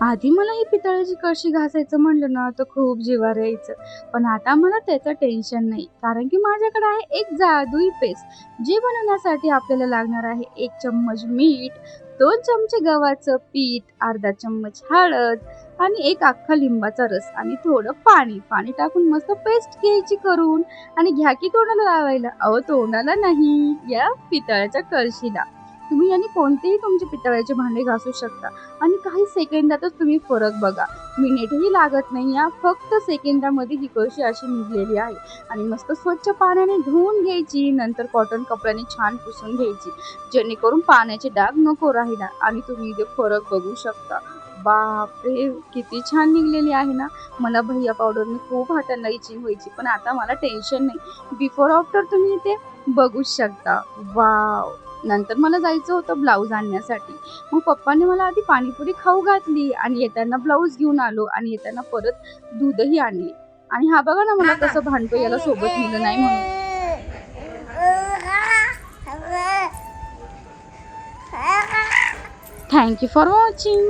आधी मला ही पितळेची कळशी घासायचं म्हणलं ना तर खूप जिव्हार यायचं. पण आता मला त्याचं टेन्शन नाही. कारण की माझ्याकडे आहे एक जादुई पेस्ट. जी बनवण्यासाठी आपल्याला लागणार आहे 1 चम्मच मीठ, 2 चमचे गव्हाचं पीठ, अर्धा चम्मच हळद आणि एक अख्खा लिंबाचा रस आणि थोडं पाणी. पाणी टाकून मस्त पेस्ट घ्यायची करून आणि घ्या की तोंडाला लावायला. अहो तोंडाला नाही, या पितळ्याच्या कळशीला. तुम्ही याने कोणतेही तुमचे पितळ्याचे भांडे घासू शकता. आणि काही सेकंदातच तुम्ही फरक बघा. मिनिटही लागत नाही या फक्त सेकंदामध्ये ही कळशी अशी निघलेली आहे. आणि मस्त स्वच्छ पाण्याने धुवून घ्यायची. नंतर कॉटन कपड्याने छान पुसून घ्यायची, जेणेकरून पाण्याचे डाग नको राहिला. आणि तुम्ही इथे फरक बघू शकता. बापरे, किती छान निघलेली आहे ना. मला भैया पावडरने खूप हातांना इचिंग व्हायची, पण आता मला टेन्शन नाही. बिफोर आफ्टर तुम्ही इथे बघू शकता. वाव. नंतर मला जायचं होतं ब्लाऊज आणण्यासाठी. मग पप्पांनी मला आधी पाणीपुरी खाऊ घातली आणि येताना ब्लाऊज घेऊन आलो आणि येताना परत दूधही आणले. आणि हा बघा ना मला कसं भांडतो, याला सोबत नेलं नाही म्हणून. Thank you for watching.